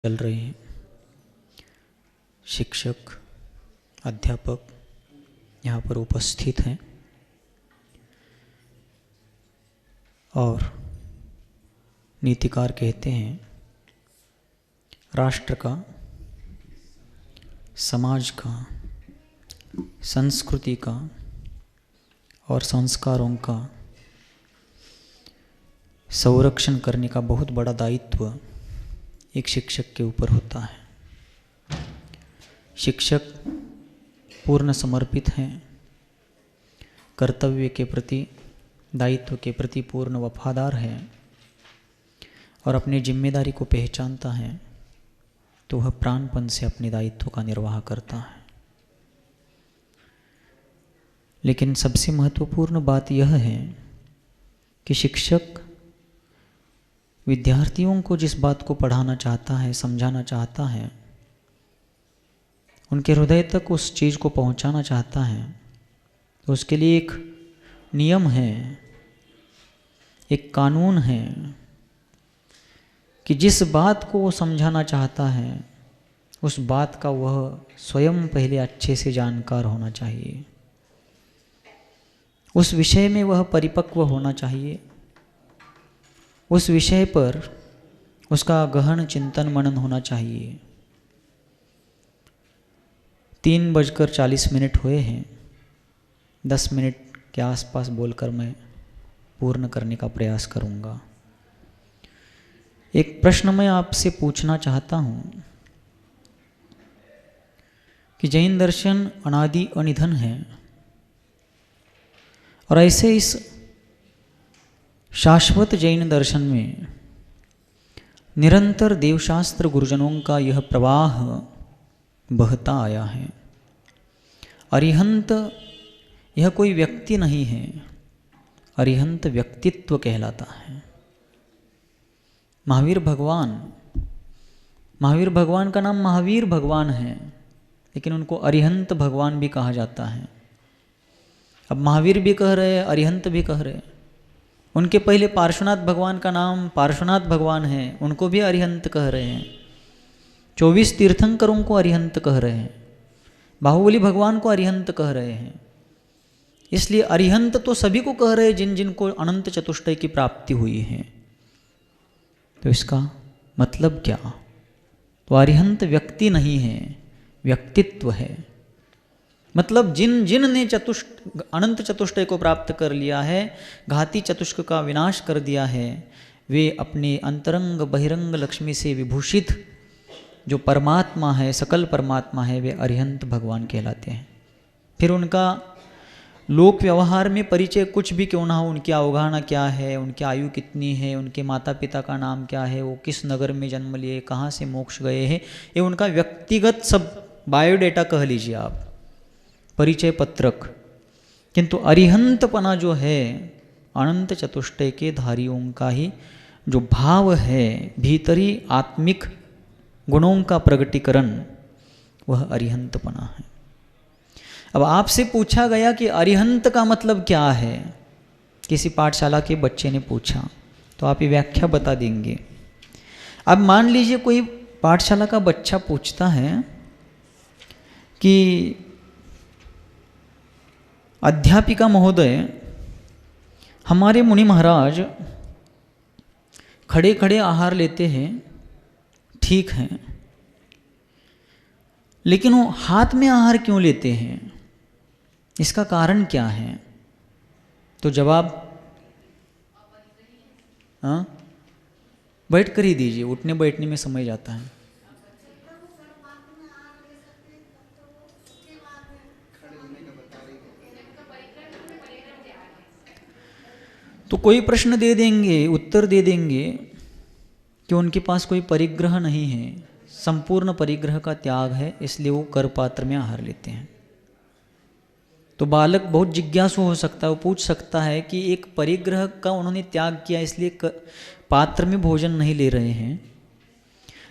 चल रहे हैं। शिक्षक, अध्यापक यहाँ पर उपस्थित हैं और नीतिकार कहते हैं राष्ट्र का, समाज का, संस्कृति का और संस्कारों का संरक्षण करने का बहुत बड़ा दायित्व एक शिक्षक के ऊपर होता है। शिक्षक पूर्ण समर्पित हैं, कर्तव्य के प्रति, दायित्व के प्रति पूर्ण वफादार हैं और अपनी जिम्मेदारी को पहचानता है तो वह प्राणपण से अपने दायित्व का निर्वाह करता है। लेकिन सबसे महत्वपूर्ण बात यह है कि शिक्षक विद्यार्थियों को जिस बात को पढ़ाना चाहता है, समझाना चाहता है, उनके हृदय तक उस चीज़ को पहुंचाना चाहता है, तो उसके लिए एक नियम है, एक कानून है कि जिस बात को वो समझाना चाहता है उस बात का वह स्वयं पहले अच्छे से जानकार होना चाहिए, उस विषय में वह परिपक्व होना चाहिए, उस विषय पर उसका गहन चिंतन मनन होना चाहिए। 3:40 हुए हैं। 10 मिनट के आसपास बोलकर मैं पूर्ण करने का प्रयास करूंगा। एक प्रश्न मैं आपसे पूछना चाहता हूँ कि जैन दर्शन अनादि अनिधन है और ऐसे इस शाश्वत जैन दर्शन में निरंतर देवशास्त्र गुरुजनों का यह प्रवाह बहता आया है। अरिहंत यह कोई व्यक्ति नहीं है, अरिहंत व्यक्तित्व कहलाता है। महावीर भगवान का नाम महावीर भगवान है, लेकिन उनको अरिहंत भगवान भी कहा जाता है। अब महावीर भी कह रहे हैं, अरिहंत भी कह रहे हैं। उनके पहले पार्श्वनाथ भगवान का नाम पार्श्वनाथ भगवान है, उनको भी अरिहंत कह रहे हैं। 24 तीर्थंकरों को अरिहंत कह रहे हैं, बाहुबली भगवान को अरिहंत कह रहे हैं। इसलिए अरिहंत तो सभी को कह रहे हैं जिन जिन को अनंत चतुष्टय की प्राप्ति हुई है। तो इसका मतलब क्या? तो अरिहंत व्यक्ति नहीं है, व्यक्तित्व है। मतलब जिन जिन ने अनंत चतुष्टय को प्राप्त कर लिया है, घाती चतुष्क का विनाश कर दिया है, वे अपने अंतरंग बहिरंग लक्ष्मी से विभूषित जो परमात्मा है, सकल परमात्मा है, वे अरिहंत भगवान कहलाते हैं। फिर उनका लोक व्यवहार में परिचय कुछ भी क्यों ना हो, उनकी अवगाहना क्या है, उनकी आयु कितनी है, उनके माता पिता का नाम क्या है, वो किस नगर में जन्म लिए, कहाँ से मोक्ष गए हैं, ये उनका व्यक्तिगत सब बायोडेटा कह लीजिए आप, परिचय पत्रक। किंतु अरिहंतपना जो है अनंत चतुष्टय के धारियों का ही जो भाव है, भीतरी आत्मिक गुणों का प्रगटीकरण, वह अरिहंतपना है। अब आपसे पूछा गया कि अरिहंत का मतलब क्या है, किसी पाठशाला के बच्चे ने पूछा, तो आप ये व्याख्या बता देंगे। अब मान लीजिए कोई पाठशाला का बच्चा पूछता है कि अध्यापिका महोदय, हमारे मुनि महाराज खड़े खड़े आहार लेते हैं, ठीक है, लेकिन वो हाथ में आहार क्यों लेते हैं, इसका कारण क्या है? तो जवाब बैठ कर ही दीजिए, उठने बैठने में समय जाता है। तो कोई प्रश्न दे देंगे, उत्तर दे देंगे कि उनके पास कोई परिग्रह नहीं है, संपूर्ण परिग्रह का त्याग है, इसलिए वो कर पात्र में आहार लेते हैं। तो बालक बहुत जिज्ञासु हो सकता है, वो पूछ सकता है कि एक परिग्रह का उन्होंने त्याग किया, इसलिए पात्र में भोजन नहीं ले रहे हैं,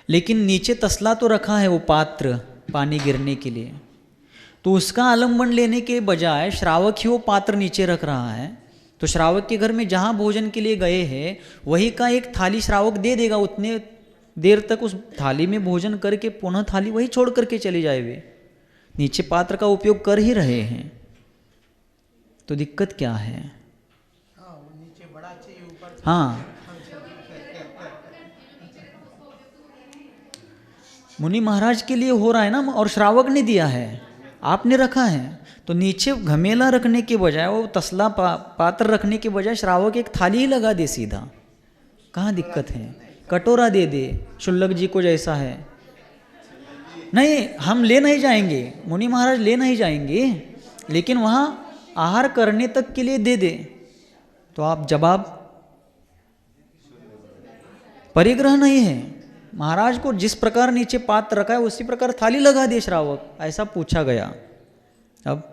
लेकिन नीचे तसला तो रखा है वो पात्र पानी गिरने के लिए, तो उसका आलम्बन लेने के बजाय श्रावक ही वो पात्र नीचे रख रहा है। तो श्रावक के घर में जहाँ भोजन के लिए गए हैं वही का एक थाली श्रावक दे देगा उतने देर तक उस थाली में भोजन करके पुनः थाली वही छोड़ करके चले जाए वे, नीचे पात्र का उपयोग कर ही रहे हैं, तो दिक्कत क्या है? हाँ, मुनि महाराज के लिए हो रहा है ना, और श्रावक ने दिया है, आपने रखा है, तो नीचे घमेला रखने के बजाय, वो तसला पात्र रखने के बजाय श्रावक एक थाली ही लगा दे सीधा, कहाँ दिक्कत है? कटोरा दे दे शुल्लक जी को जैसा है। नहीं, हम ले नहीं जाएंगे, मुनि महाराज ले नहीं जाएंगे, लेकिन वहाँ आहार करने तक के लिए दे दे, तो आप जवाब, परिग्रह नहीं है। महाराज को जिस प्रकार नीचे पात्र रखा है उसी प्रकार थाली लगा दे श्रावक, ऐसा पूछा गया। अब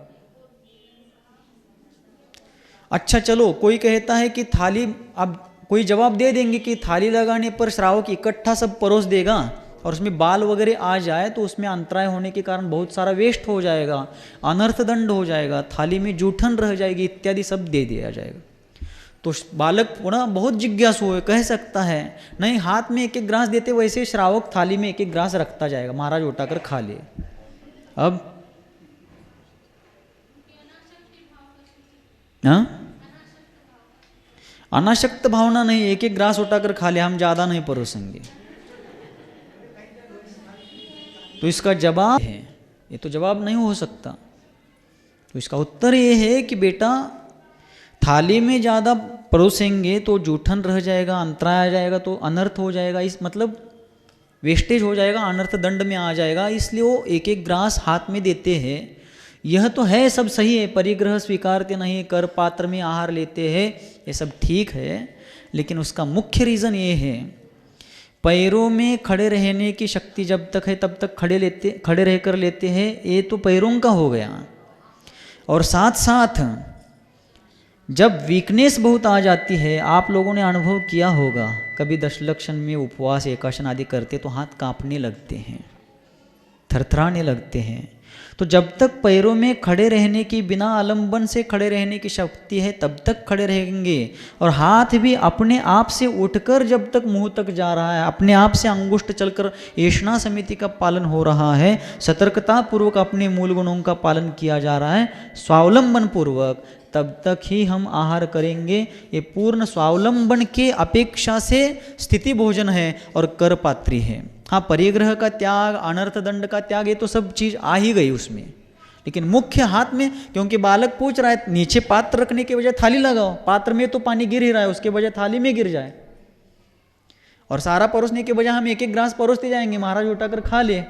अच्छा चलो, कोई कहता है कि थाली, अब कोई जवाब दे देंगे कि थाली लगाने पर श्रावक इकट्ठा सब परोस देगा और उसमें बाल वगैरह आ जाए तो उसमें अंतराय होने के कारण बहुत सारा वेस्ट हो जाएगा, अनर्थ दंड हो जाएगा, थाली में जूठन रह जाएगी इत्यादि सब दे दिया जाएगा। तो बालक पुनः बहुत जिज्ञासु है, कह सकता है नहीं, हाथ में एक एक ग्रास देते वैसे श्रावक थाली में एक एक ग्रास रखता जाएगा, महाराज उठाकर खा ले। अब हाँ, अनाशक्त भावना नहीं, एक एक ग्रास उठाकर खा ले, हम ज्यादा नहीं परोसेंगे। तो इसका जवाब है, ये तो जवाब नहीं हो सकता। तो इसका उत्तर ये है कि बेटा थाली में ज़्यादा परोसेंगे तो जूठन रह जाएगा, अंतराय आ जाएगा, तो अनर्थ हो जाएगा, इस मतलब वेस्टेज हो जाएगा, अनर्थ दंड में आ जाएगा, इसलिए वो एक एक ग्रास हाथ में देते हैं। यह तो है सब सही है, परिग्रह स्वीकारते नहीं, कर पात्र में आहार लेते हैं, ये सब ठीक है, लेकिन उसका मुख्य रीज़न ये है, पैरों में खड़े रहने की शक्ति जब तक है तब तक खड़े रहकर लेते हैं, ये तो पैरों का हो गया। और साथ साथ जब वीकनेस बहुत आ जाती है, आप लोगों ने अनुभव किया होगा, कभी दशलक्षण में उपवास एकाशन आदि करते तो हाथ कांपने लगते हैं, थरथराने लगते हैं। तो जब तक पैरों में खड़े रहने की, बिना आलंबन से खड़े रहने की शक्ति है तब तक खड़े रहेंगे। और हाथ भी अपने आप से उठकर जब तक मुंह तक जा रहा है, अपने आप से अंगुष्ठ चलकर ऐषणा समिति का पालन हो रहा है, सतर्कता पूर्वक अपने मूल गुणों का पालन किया जा रहा है, स्वावलंबन पूर्वक, तब तक ही हम आहार करेंगे। ये पूर्ण स्वावलंबन के अपेक्षा से स्थिति भोजन है और कर पात्री है। हाँ, परिग्रह का त्याग, अनर्थ दंड का त्याग, ये तो सब चीज़ आ ही गई उसमें, लेकिन मुख्य हाथ में, क्योंकि बालक पूछ रहा है नीचे पात्र रखने के बजाय थाली लगाओ, पात्र में तो पानी गिर ही रहा है, उसके बजाय थाली में गिर जाए, और सारा परोसने के बजाय हम एक एक ग्रास परोसते जाएंगे, महाराज उठाकर खा ले।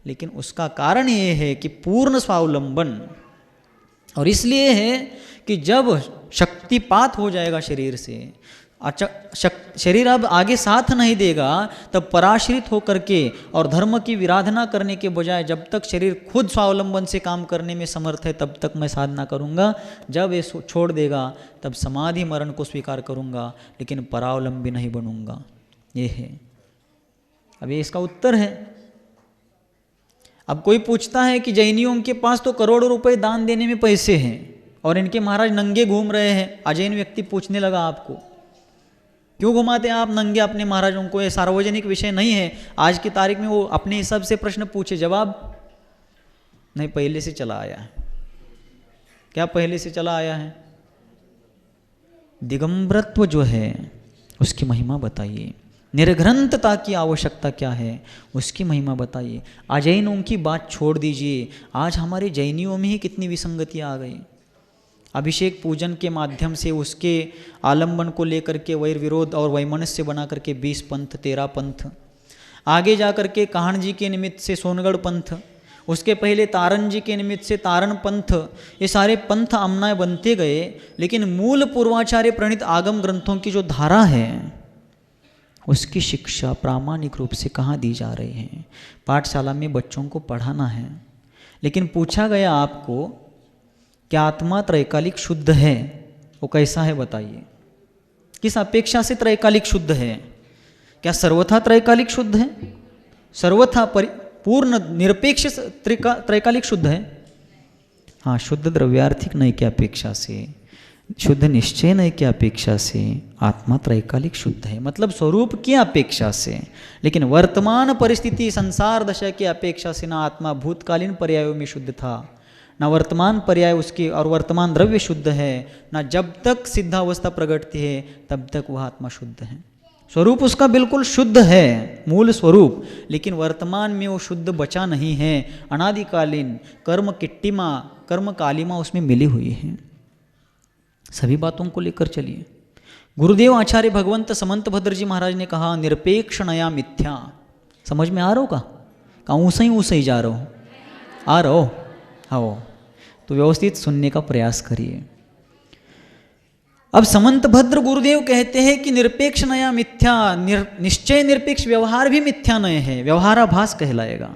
लेकिन उसका कारण ये है कि पूर्ण स्वावलंबन, और इसलिए है कि जब शक्तिपात हो जाएगा शरीर से, शरीर अब आगे साथ नहीं देगा, तब पराश्रित होकर के और धर्म की विराधना करने के बजाय जब तक शरीर खुद स्वावलंबन से काम करने में समर्थ है तब तक मैं साधना करूँगा, जब ये छोड़ देगा तब समाधि मरण को स्वीकार करूँगा, लेकिन परावलंबी नहीं बनूँगा। ये है, अब ये इसका उत्तर है। अब कोई पूछता है कि जैनियों के पास तो करोड़ों रुपए दान देने में पैसे हैं और इनके महाराज नंगे घूम रहे हैं। अजैन व्यक्ति पूछने लगा, आपको क्यों घुमाते हैं आप नंगे अपने महाराजों को? ये सार्वजनिक विषय नहीं है। आज की तारीख में वो अपने हिसाब से प्रश्न पूछे, जवाब नहीं, पहले से चला आया है। क्या पहले से चला आया है? दिगंबरत्व जो है उसकी महिमा बताइए, निर्ग्रंथता की आवश्यकता क्या है उसकी महिमा बताइए। अजैनों की बात छोड़ दीजिए, आज हमारे जैनियों में ही कितनी विसंगतियाँ आ गई। अभिषेक पूजन के माध्यम से उसके आलंबन को लेकर के वैर विरोध और वैमनस्य बना करके 20 पंथ 13 पंथ, आगे जा कर के काहन जी के निमित्त से सोनगढ़ पंथ, उसके पहले तारण जी के निमित्त से तारण पंथ, ये सारे पंथ अमनाय बनते गए। लेकिन मूल पूर्वाचार्य प्रणीत आगम ग्रंथों की जो धारा है उसकी शिक्षा प्रामाणिक रूप से कहाँ दी जा रही है? पाठशाला में बच्चों को पढ़ाना है, लेकिन पूछा गया आपको क्या आत्मा त्रैकालिक शुद्ध है? वो कैसा है बताइए, किस अपेक्षा से त्रैकालिक शुद्ध है? क्या सर्वथा त्रैकालिक शुद्ध है? सर्वथा पूर्ण निरपेक्ष त्रैकालिक शुद्ध है? हाँ, शुद्ध द्रव्यार्थिक नहीं की अपेक्षा से शुद्ध निश्चय नय की अपेक्षा से आत्मा त्रैकालिक शुद्ध है, मतलब स्वरूप की अपेक्षा से। लेकिन वर्तमान परिस्थिति संसार दशा की अपेक्षा से ना आत्मा भूतकालीन पर्यायों में शुद्ध था, ना वर्तमान पर्याय उसकी और वर्तमान द्रव्य शुद्ध है, ना जब तक सिद्धावस्था प्रगटती है तब तक वह आत्मा शुद्ध है। स्वरूप उसका बिल्कुल शुद्ध है, मूल स्वरूप, लेकिन वर्तमान में वो शुद्ध बचा नहीं है। अनादिकालीन कर्म किट्टिमा, कर्म कालिमा उसमें मिली हुई है। सभी बातों को लेकर चलिए। गुरुदेव आचार्य भगवंत समंत भद्र जी महाराज ने कहा निरपेक्ष नया मिथ्या। समझ में आ रहा होगा? कहाँ ऊँसा ही जा रहा हो? आ रहा हो? हाँ, तो व्यवस्थित सुनने का प्रयास करिए। अब समंत भद्र गुरुदेव कहते हैं कि निरपेक्ष नया मिथ्या, निश्चय निरपेक्ष व्यवहार भी मिथ्या नय है, व्यवहाराभास कहलाएगा।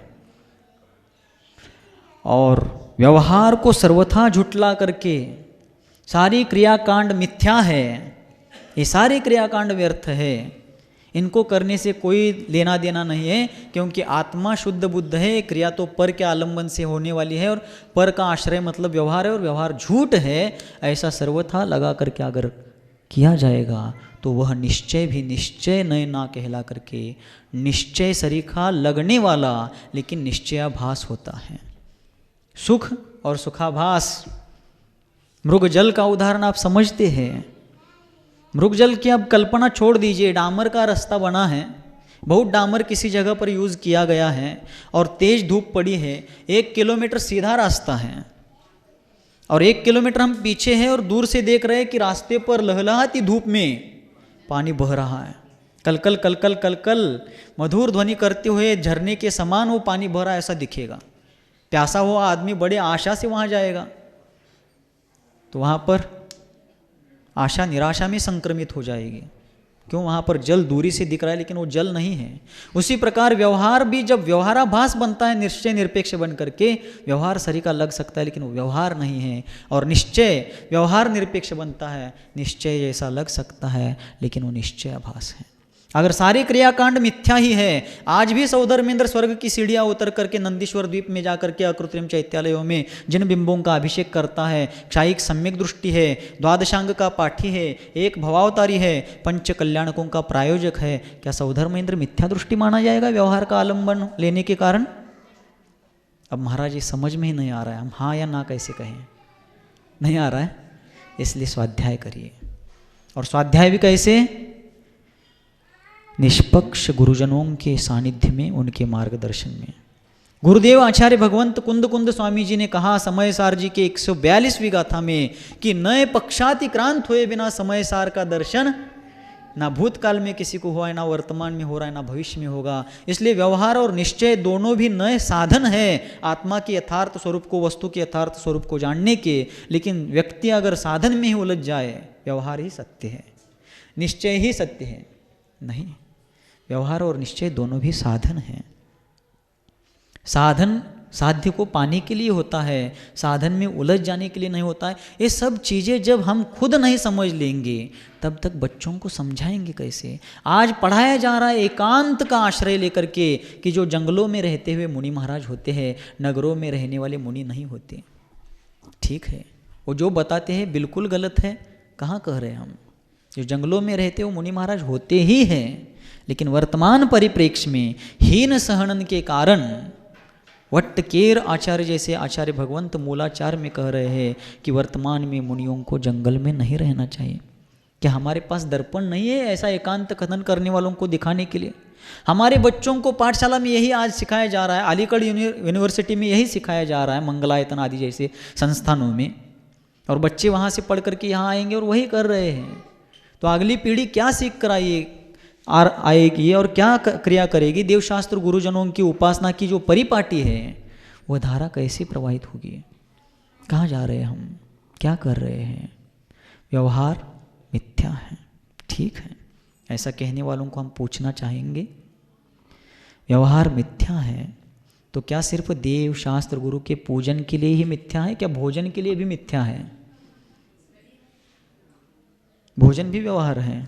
और व्यवहार को सर्वथा झुटला करके सारी क्रियाकांड मिथ्या है, ये सारे क्रियाकांड व्यर्थ है, इनको करने से कोई लेना देना नहीं है, क्योंकि आत्मा शुद्ध बुद्ध है। क्रिया तो पर के आलंबन से होने वाली है और पर का आश्रय मतलब व्यवहार है, और व्यवहार झूठ है। ऐसा सर्वथा लगा करके अगर किया जाएगा तो वह निश्चय भी निश्चय नय ना कहला करके निश्चय सरीखा लगने वाला लेकिन निश्चयाभास होता है। सुख और सुखाभास, मृग जल का उदाहरण आप समझते हैं। मृग जल की अब कल्पना छोड़ दीजिए, डामर का रास्ता बना है, बहुत डामर किसी जगह पर यूज़ किया गया है और तेज धूप पड़ी है, 1 किलोमीटर सीधा रास्ता है और 1 किलोमीटर हम पीछे हैं और दूर से देख रहे हैं कि रास्ते पर लहलहाती धूप में पानी बह रहा है, कलकल कलकल कलकल मधुर ध्वनि करते हुए झरने के समान वो पानी बह रहा है, ऐसा दिखेगा। प्यासा हुआ आदमी बड़े आशा से वहाँ जाएगा तो वहाँ पर आशा निराशा में संक्रमित हो जाएगी। क्यों? वहाँ पर जल दूरी से दिख रहा है लेकिन वो जल नहीं है। उसी प्रकार व्यवहार भी जब व्यवहाराभास बनता है निश्चय निरपेक्ष बन करके, व्यवहार सरीका लग सकता है लेकिन वो व्यवहार नहीं है। और निश्चय व्यवहार निरपेक्ष बनता है, निश्चय जैसा लग सकता है लेकिन वो निश्चयाभास है। अगर सारे क्रियाकांड मिथ्या ही है, आज भी सौधर्मेंद्र स्वर्ग की सीढ़ियाँ उतर करके नंदीश्वर द्वीप में जाकर के अकृत्रिम चैत्यालयों में जिन बिंबों का अभिषेक करता है, क्षायिक सम्यक दृष्टि है, द्वादशांग का पाठी है, एक भवावतारी है, पंच कल्याणकों का प्रायोजक है, क्या सौधर्मेंद्र मिथ्या दृष्टि माना जाएगा व्यवहार का आलंबन लेने के कारण? अब महाराज ये समझ में ही नहीं आ रहा है, हम हाँ या ना कैसे कहें? नहीं आ रहा है, इसलिए स्वाध्याय करिए। और स्वाध्याय भी कैसे? निष्पक्ष गुरुजनों के सानिध्य में, उनके मार्गदर्शन में। गुरुदेव आचार्य भगवंत कुंद कुंद स्वामी जी ने कहा समय सार जी के 142वीं गाथा में कि नए पक्षातिक्रांत हुए बिना समय सार का दर्शन ना भूतकाल में किसी को हुआ है, ना वर्तमान में हो रहा है, ना भविष्य में होगा। इसलिए व्यवहार और निश्चय दोनों भी नए साधन है आत्मा के यथार्थ स्वरूप को, वस्तु के यथार्थ स्वरूप को जानने के। लेकिन व्यक्ति अगर साधन में ही उलझ जाए, व्यवहार ही सत्य है, निश्चय ही सत्य है, नहीं, व्यवहार और निश्चय दोनों भी साधन हैं। साधन साध्य को पाने के लिए होता है, साधन में उलझ जाने के लिए नहीं होता है। ये सब चीज़ें जब हम खुद नहीं समझ लेंगे तब तक बच्चों को समझाएंगे कैसे? आज पढ़ाया जा रहा है एकांत का आश्रय लेकर के कि जो जंगलों में रहते हुए मुनि महाराज होते हैं, नगरों में रहने वाले मुनि नहीं होते। ठीक है, वो जो बताते हैं बिल्कुल गलत है, कहाँ कह रहे हैं हम? जो जंगलों में रहते वो मुनि महाराज होते ही हैं, लेकिन वर्तमान परिप्रेक्ष्य में हीन सहनन के कारण वट्टकेर आचार्य जैसे आचार्य भगवंत मूलाचार में कह रहे हैं कि वर्तमान में मुनियों को जंगल में नहीं रहना चाहिए। क्या हमारे पास दर्पण नहीं है ऐसा एकांत कथन करने वालों को दिखाने के लिए? हमारे बच्चों को पाठशाला में यही आज सिखाया जा रहा है, अलीगढ़ यूनिवर्सिटी में यही सिखाया जा रहा है, मंगलायतन आदि जैसे संस्थानों में, और बच्चे वहाँ से पढ़ करके यहाँ आएंगे और वही कर रहे हैं। तो अगली पीढ़ी क्या सीख कर आएगी और क्या क्रिया करेगी? देवशास्त्र गुरुजनों की उपासना की जो परिपाटी है वह धारा कैसे प्रवाहित होगी? कहाँ जा रहे हैं हम? क्या कर रहे हैं? व्यवहार मिथ्या है, ठीक है, ऐसा कहने वालों को हम पूछना चाहेंगे। व्यवहार मिथ्या है तो क्या सिर्फ देव शास्त्र गुरु के पूजन के लिए ही मिथ्या है? क्या भोजन के लिए भी मिथ्या है? भोजन भी व्यवहार है,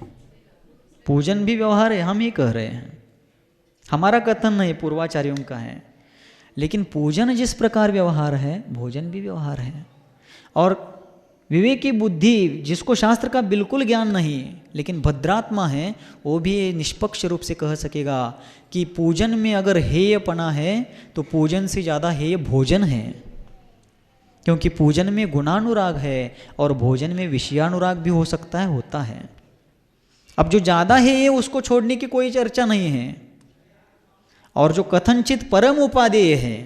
पूजन भी व्यवहार है, हम ही कह रहे हैं, हमारा कथन नहीं, पूर्वाचार्यों का है। लेकिन पूजन जिस प्रकार व्यवहार है, भोजन भी व्यवहार है। और विवेकी बुद्धि, जिसको शास्त्र का बिल्कुल ज्ञान नहीं लेकिन भद्रात्मा है, वो भी निष्पक्ष रूप से कह सकेगा कि पूजन में अगर हेयपना है तो पूजन से ज़्यादा हेय भोजन है, क्योंकि पूजन में गुणानुराग है और भोजन में विषयानुराग भी हो सकता है, होता है। अब जो ज़्यादा है उसको छोड़ने की कोई चर्चा नहीं है, और जो कथनचित परम उपादेय है,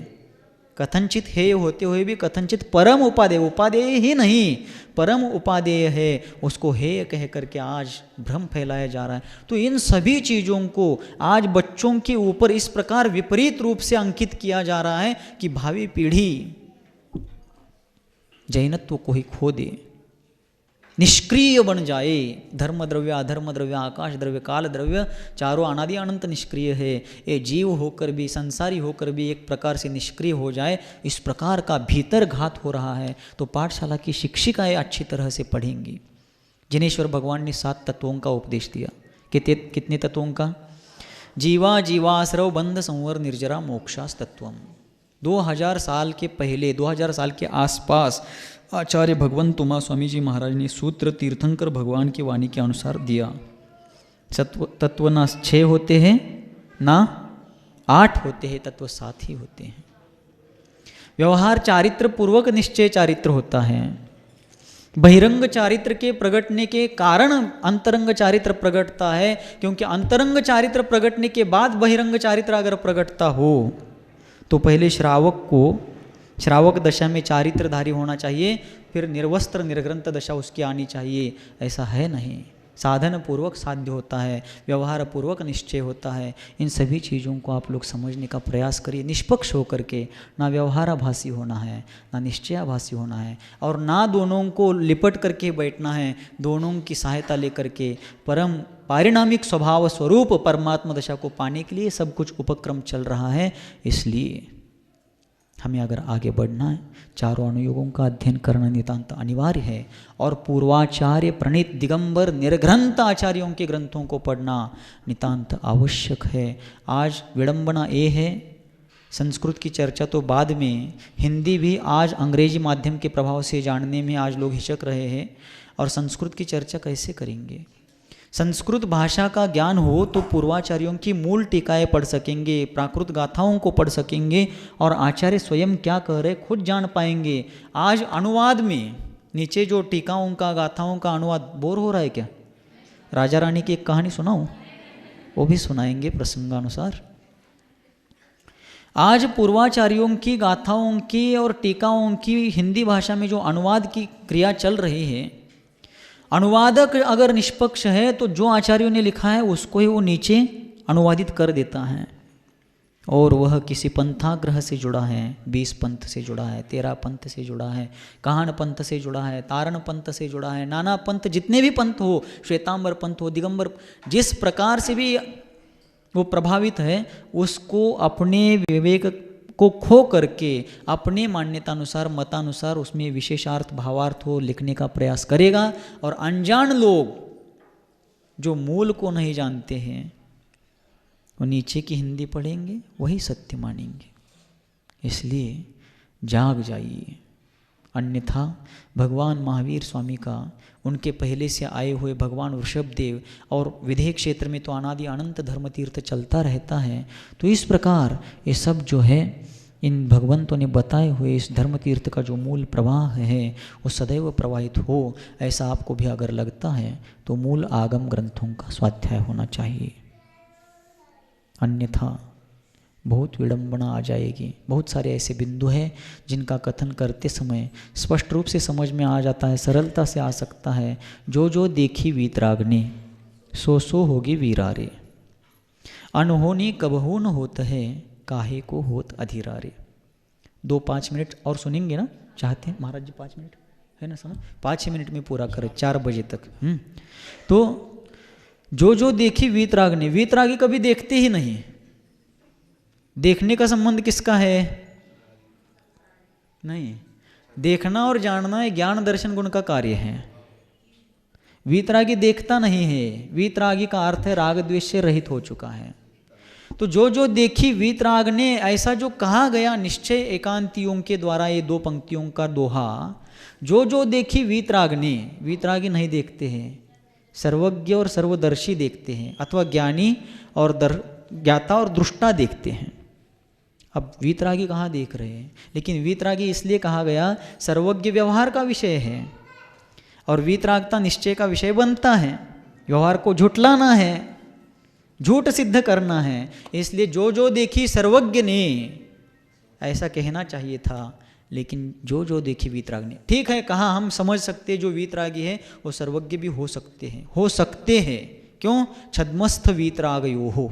कथनचित हेय होते हुए भी कथनचित परम उपादेय, उपादेय ही नहीं परम उपादेय है, उसको हेय कह करके आज भ्रम फैलाया जा रहा है। तो इन सभी चीज़ों को आज बच्चों के ऊपर इस प्रकार विपरीत रूप से अंकित किया जा रहा है कि भावी पीढ़ी जैनत्व को ही खो दे, निष्क्रिय बन जाए। धर्म द्रव्य, अधर्म द्रव्य, आकाश द्रव्य, काल द्रव्य चारों अनादि अनंत निष्क्रिय है। ये जीव होकर भी, संसारी होकर भी एक प्रकार से निष्क्रिय हो जाए, इस प्रकार का भीतर घात हो रहा है। तो पाठशाला की शिक्षिकाएं अच्छी तरह से पढ़ेंगी। जिनेश्वर भगवान ने 7 तत्वों का उपदेश दिया। कितने तत्वों का? जीवा जीवाश्रव बंध संवर निर्जरा मोक्षास तत्वम। 2000 साल के पहले, 2000 साल के आसपास आचार्य भगवंत उमा स्वामी जी महाराज ने सूत्र तीर्थंकर भगवान की वाणी के अनुसार दिया। तत्व ना 6 होते हैं ना 8 होते हैं, तत्व 7 ही होते हैं। व्यवहार चारित्र पूर्वक निश्चय चारित्र होता है। बहिरंग चारित्र के प्रगटने के कारण अंतरंग चारित्र प्रगटता है, क्योंकि अंतरंग चारित्र प्रगटने के बाद बहिरंग चारित्र अगर प्रगटता हो तो पहले श्रावक दशा में चारित्रधारी होना चाहिए, फिर निर्वस्त्र निर्ग्रंथ दशा उसकी आनी चाहिए। ऐसा है नहीं। साधन पूर्वक साध्य होता है, व्यवहार पूर्वक निश्चय होता है। इन सभी चीज़ों को आप लोग समझने का प्रयास करिए, निष्पक्ष होकर के। ना व्यवहाराभासी होना है, ना निश्चयाभासी होना है, और ना दोनों को लिपट करके बैठना है। दोनों की सहायता लेकर के परम पारिणामिक स्वभाव स्वरूप परमात्मा दशा को पाने के लिए सब कुछ उपक्रम चल रहा है। इसलिए हमें अगर आगे बढ़ना है, चारों अनुयोगों का अध्ययन करना नितांत अनिवार्य है, और पूर्वाचार्य प्रणीत दिगंबर निर्ग्रंथ आचार्यों के ग्रंथों को पढ़ना नितांत आवश्यक है। आज विडंबना ये है, संस्कृत की चर्चा तो बाद में, हिंदी भी आज अंग्रेजी माध्यम के प्रभाव से जानने में आज लोग हिचक रहे हैं, और संस्कृत की चर्चा कैसे करेंगे? संस्कृत भाषा का ज्ञान हो तो पूर्वाचार्यों की मूल टीकाएं पढ़ सकेंगे, प्राकृत गाथाओं को पढ़ सकेंगे, और आचार्य स्वयं क्या कह रहे खुद जान पाएंगे। आज अनुवाद में नीचे जो टीकाओं का, गाथाओं का अनुवाद, बोर हो रहा है क्या? राजा रानी की एक कहानी सुनाऊं? वो भी सुनाएंगे प्रसंगानुसार। आज पूर्वाचार्यों की गाथाओं की और टीकाओं की हिंदी भाषा में जो अनुवाद की क्रिया चल रही है, अनुवादक अगर निष्पक्ष है तो जो आचार्यों ने लिखा है उसको ही वो नीचे अनुवादित कर देता है, और वह किसी पंथाग्रह से जुड़ा है, 20 पंथ से जुड़ा है, 13 पंथ से जुड़ा है, काहन पंथ से जुड़ा है, तारण पंथ से जुड़ा है, नाना पंथ, जितने भी पंथ हो, श्वेतांबर पंथ हो, दिगंबर, जिस प्रकार से भी वो प्रभावित है, उसको अपने विवेक को खो करके अपने मान्यतानुसार, मतानुसार उसमें विशेषार्थ, भावार्थ हो लिखने का प्रयास करेगा। और अनजान लोग जो मूल को नहीं जानते हैं वो नीचे की हिंदी पढ़ेंगे, वही सत्य मानेंगे। इसलिए जाग जाइए, अन्यथा भगवान महावीर स्वामी का, उनके पहले से आए हुए भगवान ऋषभदेव, और विधेय क्षेत्र में तो अनादि अनंत धर्म तीर्थ चलता रहता है। तो इस प्रकार ये सब जो है, इन भगवंतों ने बताए हुए इस धर्म तीर्थ का जो मूल प्रवाह है वो सदैव प्रवाहित हो, ऐसा आपको भी अगर लगता है तो मूल आगम ग्रंथों का स्वाध्याय होना चाहिए। अन्यथा बहुत विडंबना आ जाएगी। बहुत सारे ऐसे बिंदु हैं जिनका कथन करते समय स्पष्ट रूप से समझ में आ जाता है, सरलता से आ सकता है। जो जो देखी वीतरागनी, सो सो होगी वीरारे, अनहोनी कबहू न होत है, काहे को होत अधीरारे। 2-5 मिनट और सुनेंगे ना, चाहते हैं महाराज जी? 5 मिनट है ना, समझ? 5-6 मिनट में पूरा करें, 4 बजे तक। तो जो जो देखी वीतरागनी, वीतरागी कभी देखते ही नहीं। देखने का संबंध किसका है? नहीं, देखना और जानना ज्ञान दर्शन गुण का कार्य है। वीतरागी देखता नहीं है। वीतरागी का अर्थ है राग द्वेष से रहित हो चुका है। तो जो जो देखी वीतराग ने, ऐसा जो कहा गया निश्चय एकांतियों के द्वारा, ये 2 पंक्तियों का दोहा, जो जो देखी वीतरागने, वीतरागी नहीं देखते हैं, सर्वज्ञ और सर्वदर्शी देखते हैं, अथवा ज्ञानी और ज्ञाता और दृष्टा देखते हैं। अब वीतरागी कहाँ देख रहे हैं? लेकिन वीतरागी इसलिए कहा गया, सर्वज्ञ व्यवहार का विषय है और वीतरागता निश्चय का विषय बनता है। व्यवहार को झुटलाना है, झूठ सिद्ध करना है, इसलिए जो जो देखी सर्वज्ञ ने, ऐसा कहना चाहिए था। लेकिन जो जो देखी वीतराग ने, ठीक है, कहाँ हम समझ सकते जो वीतरागी है वो सर्वज्ञ भी हो सकते हैं, क्यों? छद्मस्थ वीतरागयो हो,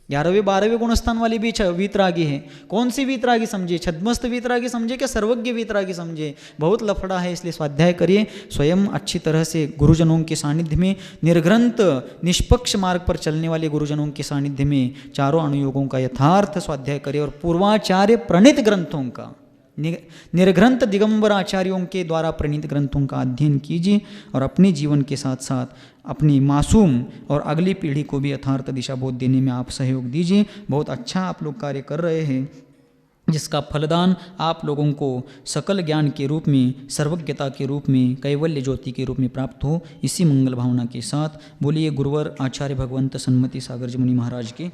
11वें 12वें गुणस्थान वाली भी वीतरागी है। कौन सी वीतरागी समझे? छद्मस्थ वीतरागी समझे क्या सर्वज्ञ वीतरागी समझे? बहुत लफड़ा है, इसलिए स्वाध्याय करिए स्वयं अच्छी तरह से। गुरुजनों के सानिध्य में, निर्ग्रंथ निष्पक्ष मार्ग पर चलने वाले गुरुजनों के सानिध्य में चारों अनुयोगों का यथार्थ स्वाध्याय करिए और पूर्वाचार्य प्रणीत ग्रंथों का, निर्ग्रंथ दिगंबर आचार्यों के द्वारा प्रणीत ग्रंथों का अध्ययन कीजिए और अपने जीवन के साथ साथ अपनी मासूम और अगली पीढ़ी को भी यथार्थ दिशा बोध देने में आप सहयोग दीजिए। बहुत अच्छा आप लोग कार्य कर रहे हैं, जिसका फलदान आप लोगों को सकल ज्ञान के रूप में, सर्वज्ञता के रूप में, कैवल्य ज्योति के रूप में प्राप्त हो। इसी मंगल भावना के साथ बोलिए गुरुवर आचार्य भगवंत सन्मति सागर जी मुनि महाराज के